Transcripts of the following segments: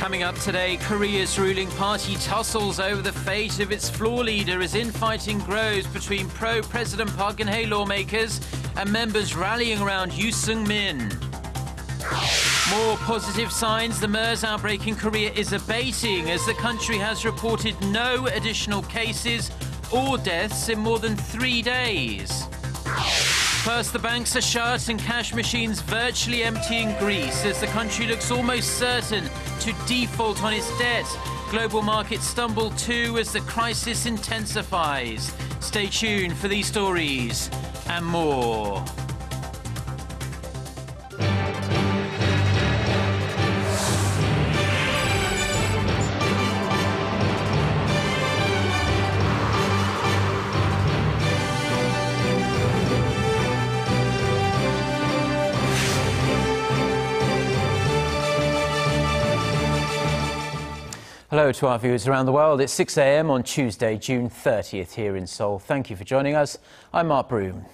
Coming up today, Korea's ruling party tussles over the fate of its floor leader as infighting grows between pro-President Park Geun-hye lawmakers and members rallying around Yoo Seung-min. More positive signs the MERS outbreak in Korea is abating as the country has reported no additional cases or deaths in more than 3 days. First, the banks are shut and cash machines virtually empty in Greece as the country looks almost certain to default on its debt. Global markets stumble too as the crisis intensifies. Stay tuned for these stories and more. Hello to our viewers around the world. It's 6 a.m. on Tuesday, June 30th here in Seoul. Thank you for joining us. I'm Mark Broome.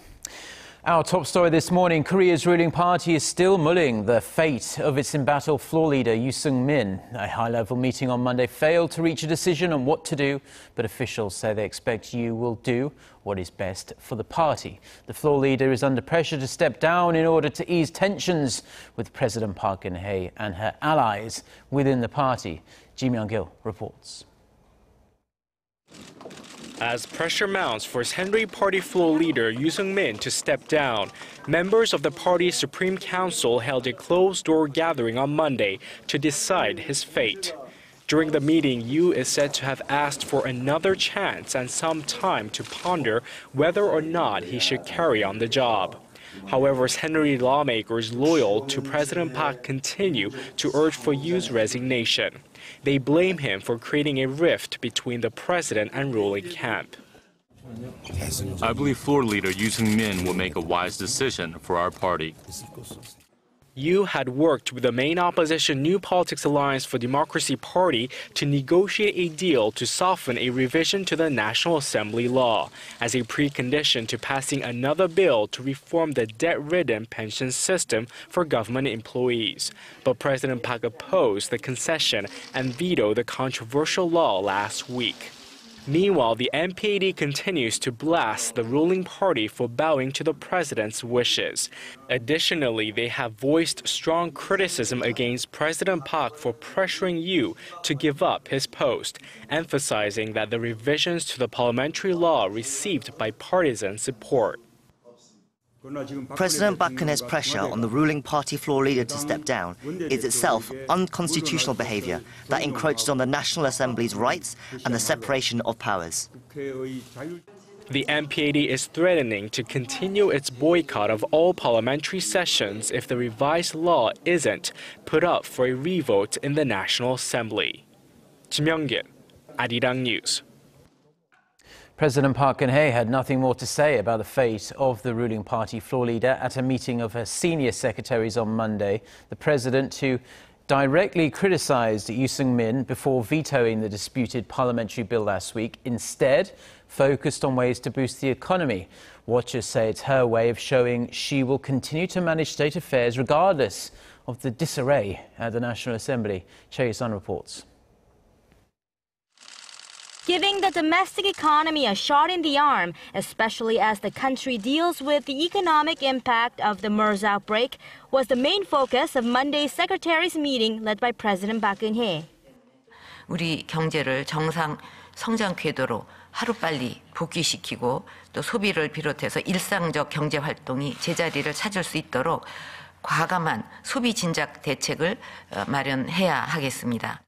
Our top story this morning, Korea's ruling party is still mulling the fate of its embattled floor leader, Yoo Seung-min. A high-level meeting on Monday failed to reach a decision on what to do, but officials say they expect Yoo will do what is best for the party. The floor leader is under pressure to step down in order to ease tensions with President Park Geun-hye and her allies within the party. Ji Myung-gil reports. As pressure mounts for Henry Party floor leader Yoo Seung-min to step down, members of the party's Supreme Council held a closed-door gathering on Monday to decide his fate. During the meeting, Yoo is said to have asked for another chance and some time to ponder whether or not he should carry on the job. However, Henry lawmakers loyal to President Park continue to urge for Yoo's resignation. They blame him for creating a rift between the president and ruling camp. I believe floor leader Yoo Seung-min will make a wise decision for our party. Yoo had worked with the main opposition New Politics Alliance for Democracy Party to negotiate a deal to soften a revision to the National Assembly law as a precondition to passing another bill to reform the debt-ridden pension system for government employees. But President Park opposed the concession and vetoed the controversial law last week. Meanwhile, the NPAD continues to blast the ruling party for bowing to the president's wishes. Additionally, they have voiced strong criticism against President Park for pressuring Yoo to give up his post, emphasizing that the revisions to the parliamentary law received bipartisan support. President Park Geun-hye's pressure on the ruling party floor leader to step down is itself unconstitutional behavior that encroaches on the National Assembly's rights and the separation of powers. The NPAD is threatening to continue its boycott of all parliamentary sessions if the revised law isn't put up for a revote in the National Assembly. Ji Myung-gil, Arirang News. President Park Geun-hye had nothing more to say about the fate of the ruling party floor leader at a meeting of her senior secretaries on Monday. The president, who directly criticized Yoo Seung-min before vetoing the disputed parliamentary bill last week, instead focused on ways to boost the economy. Watchers say it's her way of showing she will continue to manage state affairs regardless of the disarray at the National Assembly. Choi Sun reports. Giving the domestic economy a shot in the arm, especially as the country deals with the economic impact of the MERS outbreak, was the main focus of Monday's secretaries' meeting led by President Park Geun-hye. 우리 경제를 정상 성장 궤도로 하루빨리 복귀시키고 또 소비를 비롯해서 일상적 경제 활동이 제자리를 찾을 수 있도록 과감한 소비 진작 대책을 마련해야 하겠습니다.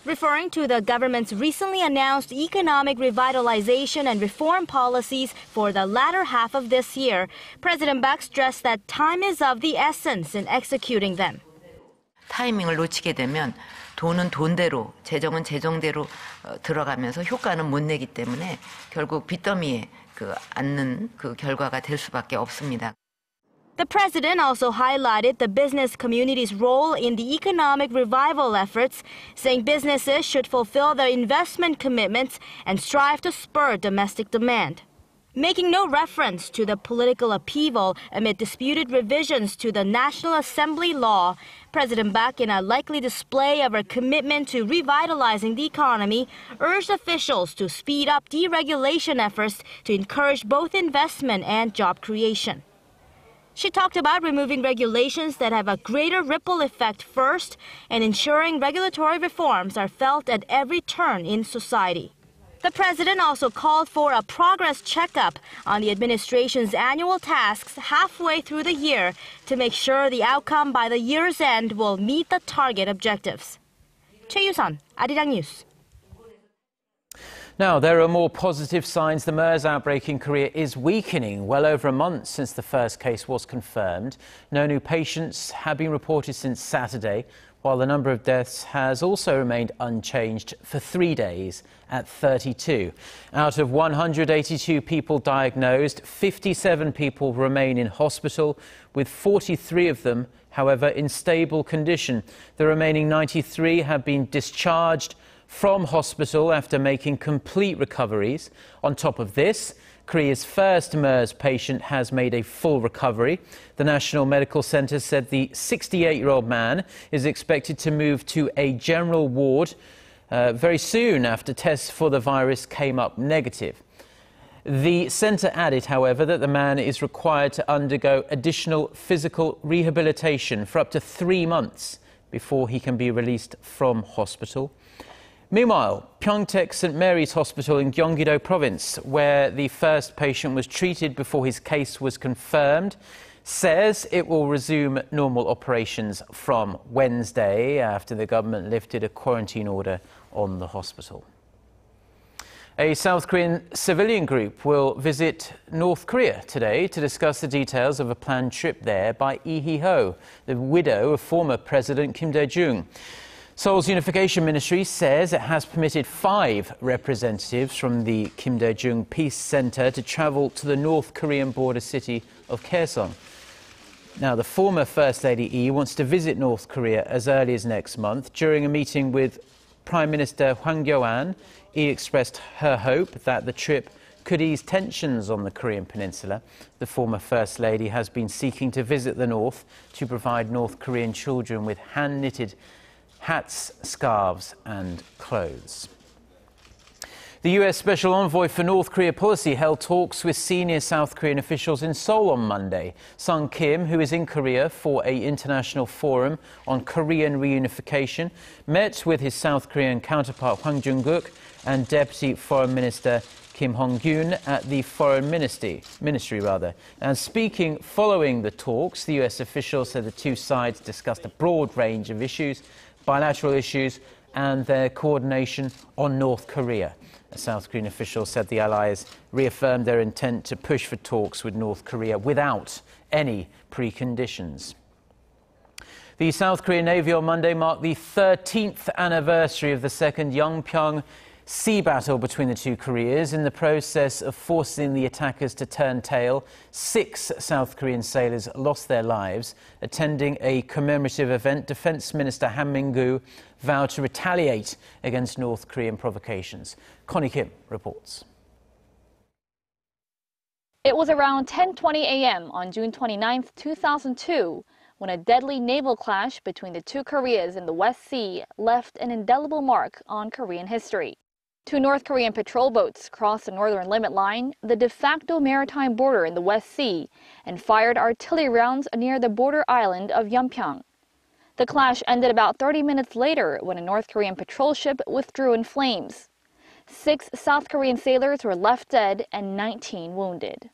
Referring to the government's recently announced economic revitalization and reform policies for the latter half of this year, President Park stressed that time is of the essence in executing them. 타이밍을 놓치게 되면 돈은 돈대로, 재정은 재정대로 들어가면서 효과는 못 내기 때문에 결국 빚더미에 앉는 결과가 될 수밖에 없습니다. The president also highlighted the business community's role in the economic revival efforts, saying businesses should fulfill their investment commitments and strive to spur domestic demand. Making no reference to the political upheaval amid disputed revisions to the National Assembly law, President Park, in a likely display of her commitment to revitalizing the economy, urged officials to speed up deregulation efforts to encourage both investment and job creation. She talked about removing regulations that have a greater ripple effect first and ensuring regulatory reforms are felt at every turn in society. The president also called for a progress checkup on the administration's annual tasks halfway through the year to make sure the outcome by the year's end will meet the target objectives. Choi Yoo-sun, Arirang News. Now, there are more positive signs the MERS outbreak in Korea is weakening. Well over a month since the first case was confirmed. No new patients have been reported since Saturday, while the number of deaths has also remained unchanged for 3 days at 32. Out of 182 people diagnosed, 57 people remain in hospital, with 43 of them, however, in stable condition. The remaining 93 have been discharged from hospital after making complete recoveries. On top of this, Korea's first MERS patient has made a full recovery. The National Medical Center said the 68-year-old man is expected to move to a general ward very soon after tests for the virus came up negative. The center added, however, that the man is required to undergo additional physical rehabilitation for up to 3 months before he can be released from hospital. Meanwhile, Pyeongtaek St. Mary's Hospital in Gyeonggi-do Province, where the first patient was treated before his case was confirmed, says it will resume normal operations from Wednesday after the government lifted a quarantine order on the hospital. A South Korean civilian group will visit North Korea today to discuss the details of a planned trip there by Lee Hee-ho, the widow of former President Kim Dae-jung. Seoul's Unification Ministry says it has permitted 5 representatives from the Kim Dae-jung Peace Center to travel to the North Korean border city of Kaesong. Now, the former First Lady Lee wants to visit North Korea as early as next month. During a meeting with Prime Minister Hwang Kyo-an, Lee expressed her hope that the trip could ease tensions on the Korean peninsula. The former First Lady has been seeking to visit the North to provide North Korean children with hand-knitted hats, scarves and clothes. The US Special Envoy for North Korea Policy held talks with senior South Korean officials in Seoul on Monday. Sung Kim, who is in Korea for an international forum on Korean reunification, met with his South Korean counterpart Hwang Jung-guk and Deputy Foreign Minister Kim Hong-gyun at the Foreign Ministry. And speaking following the talks, the US official said the two sides discussed a broad range of issues, bilateral issues and their coordination on North Korea. A South Korean official said the allies reaffirmed their intent to push for talks with North Korea without any preconditions. The South Korean Navy on Monday marked the 13th anniversary of the second Yeonpyeong sea battle between the two Koreas. In the process of forcing the attackers to turn tail, 6 South Korean sailors lost their lives. Attending a commemorative event, Defense Minister Han Min-gu vowed to retaliate against North Korean provocations. Connie Kim reports. It was around 10:20 a.m. on June 29, 2002, when a deadly naval clash between the two Koreas in the West Sea left an indelible mark on Korean history. 2 North Korean patrol boats crossed the northern limit line, the de facto maritime border in the West Sea, and fired artillery rounds near the border island of Yeonpyeong. The clash ended about 30 minutes later when a North Korean patrol ship withdrew in flames. 6 South Korean sailors were left dead and 19 wounded.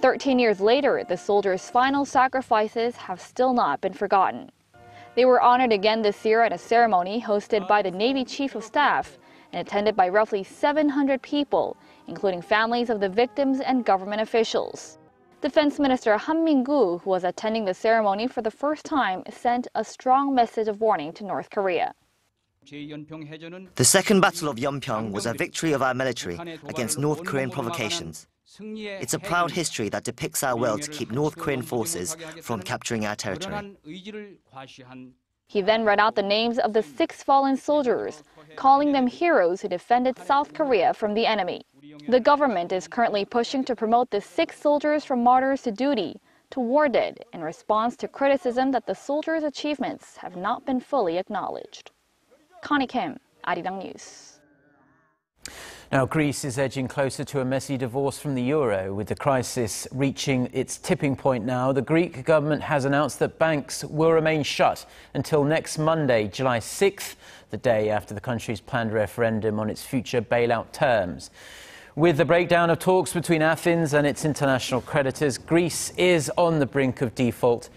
13 years later, the soldiers' final sacrifices have still not been forgotten. They were honored again this year at a ceremony hosted by the Navy Chief of Staff and attended by roughly 700 people, including families of the victims and government officials. Defense Minister Han Min-gu, who was attending the ceremony for the first time, sent a strong message of warning to North Korea. The Second Battle of Yeonpyeong was a victory of our military against North Korean provocations. It's a proud history that depicts our will to keep North Korean forces from capturing our territory. He then read out the names of the 6 fallen soldiers, calling them heroes who defended South Korea from the enemy. The government is currently pushing to promote the 6 soldiers from martyrs to duty, awarded in response to criticism that the soldiers' achievements have not been fully acknowledged. Connie Kim, Arirang News. Now, Greece is edging closer to a messy divorce from the euro, with the crisis reaching its tipping point now. The Greek government has announced that banks will remain shut until next Monday, July 6th, the day after the country's planned referendum on its future bailout terms. With the breakdown of talks between Athens and its international creditors, Greece is on the brink of default,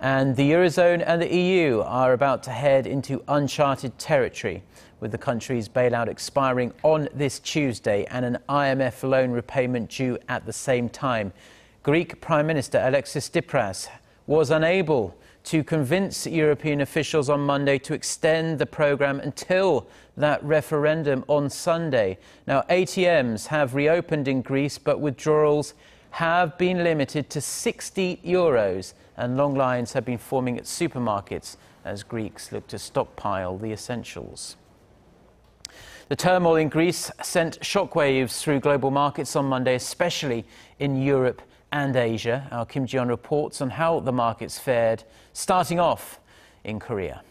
and the Eurozone and the EU are about to head into uncharted territory, with the country's bailout expiring on this Tuesday and an IMF loan repayment due at the same time. Greek Prime Minister Alexis Tsipras was unable to convince European officials on Monday to extend the programme until that referendum on Sunday. Now, ATMs have reopened in Greece, but withdrawals have been limited to €60, and long lines have been forming at supermarkets as Greeks look to stockpile the essentials. The turmoil in Greece sent shockwaves through global markets on Monday, especially in Europe and Asia. Our Kim Ji-yeon reports on how the markets fared, starting off in Korea.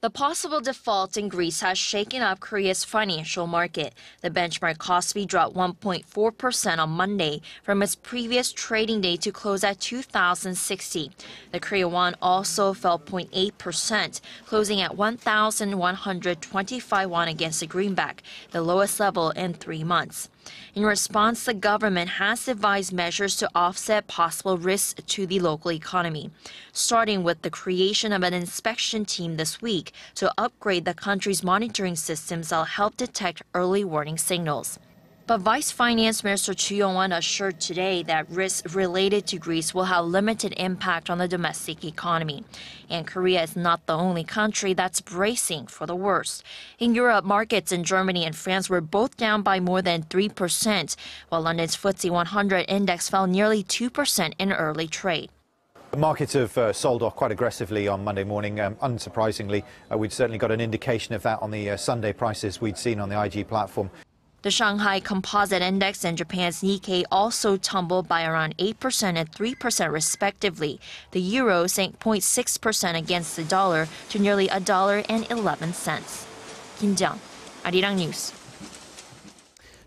The possible default in Greece has shaken up Korea's financial market. The benchmark Kospi dropped 1.4% on Monday from its previous trading day to close at 2,060. The Korean won also fell 0.8%, closing at 1,125 won against the greenback, the lowest level in 3 months. In response, the government has devised measures to offset possible risks to the local economy, starting with the creation of an inspection team this week to upgrade the country's monitoring systems that'll help detect early warning signals. But Vice Finance Minister Chu Yong-won assured today that risks related to Greece will have limited impact on the domestic economy. And Korea is not the only country that's bracing for the worst. In Europe, markets in Germany and France were both down by more than 3%, while London's FTSE 100 index fell nearly 2% in early trade. The markets have sold off quite aggressively on Monday morning. Unsurprisingly, we'd certainly got an indication of that on the Sunday prices we'd seen on the IG platform. The Shanghai Composite Index and Japan's Nikkei also tumbled by around 8% and 3% respectively. The euro sank 0.6% against the dollar to nearly $1.11. Kim Ji-yeon, Arirang News.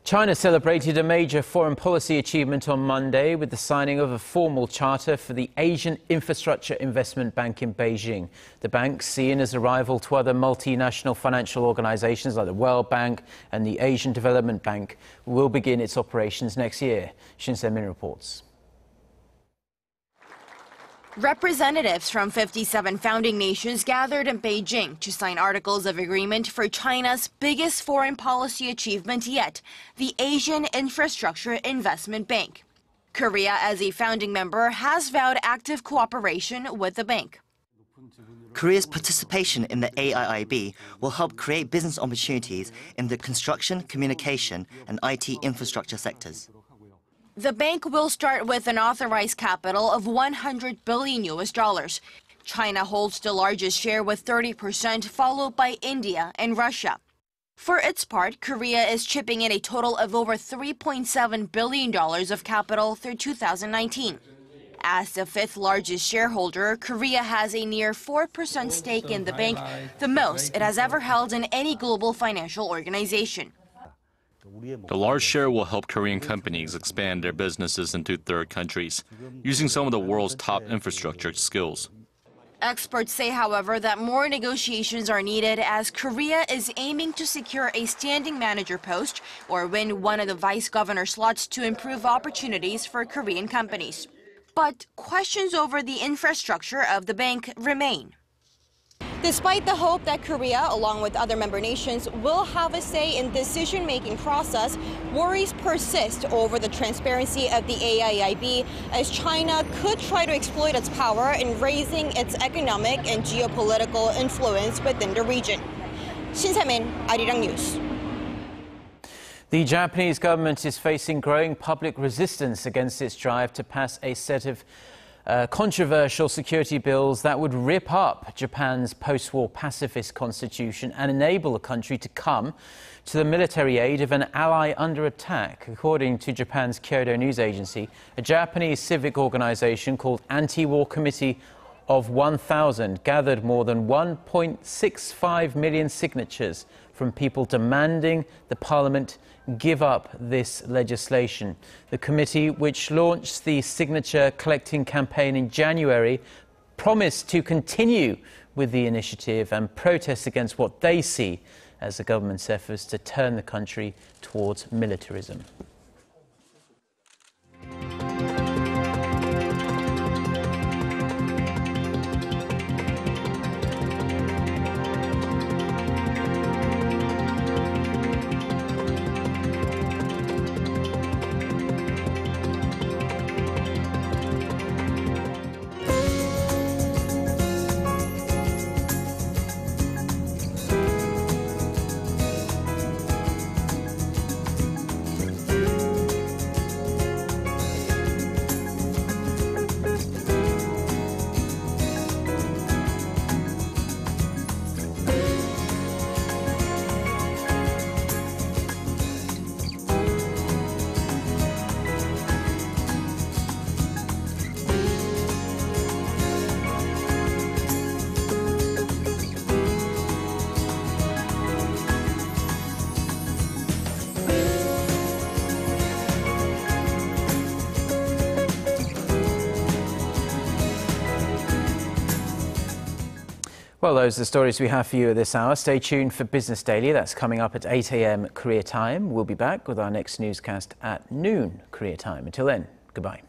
China celebrated a major foreign policy achievement on Monday with the signing of a formal charter for the Asian Infrastructure Investment Bank in Beijing. The bank, seen as a rival to other multinational financial organizations like the World Bank and the Asian Development Bank, will begin its operations next year. Shin Se-min reports. Representatives from 57 founding nations gathered in Beijing to sign articles of agreement for China's biggest foreign policy achievement yet, the Asian Infrastructure Investment Bank. Korea, as a founding member, has vowed active cooperation with the bank. Korea's participation in the AIIB will help create business opportunities in the construction, communication, and IT infrastructure sectors. The bank will start with an authorized capital of $100 billion. China holds the largest share with 30%, followed by India and Russia. For its part, Korea is chipping in a total of over $3.7 billion of capital through 2019. As the fifth largest shareholder, Korea has a near 4% stake in the bank, the most it has ever held in any global financial organization. The large share will help Korean companies expand their businesses into third countries, using some of the world's top infrastructure skills. Experts say, however, that more negotiations are needed as Korea is aiming to secure a standing manager post or win one of the vice governor slots to improve opportunities for Korean companies. But questions over the infrastructure of the bank remain. Despite the hope that Korea, along with other member nations, will have a say in decision-making process, worries persist over the transparency of the AIIB as China could try to exploit its power in raising its economic and geopolitical influence within the region. Shin Se-min, Arirang News. The Japanese government is facing growing public resistance against its drive to pass a set of controversial security bills that would rip up Japan's post-war pacifist constitution and enable the country to come to the military aid of an ally under attack. According to Japan's Kyodo news agency, a Japanese civic organization called Anti-War Committee of 1,000 gathered more than 1.65 million signatures from people demanding the parliament give up this legislation. The committee, which launched the signature collecting campaign in January, promised to continue with the initiative and protest against what they see as the government's efforts to turn the country towards militarism. Well, those are the stories we have for you at this hour. Stay tuned for Business Daily. That's coming up at 8 a.m. Korea time. We'll be back with our next newscast at noon Korea time. Until then, goodbye.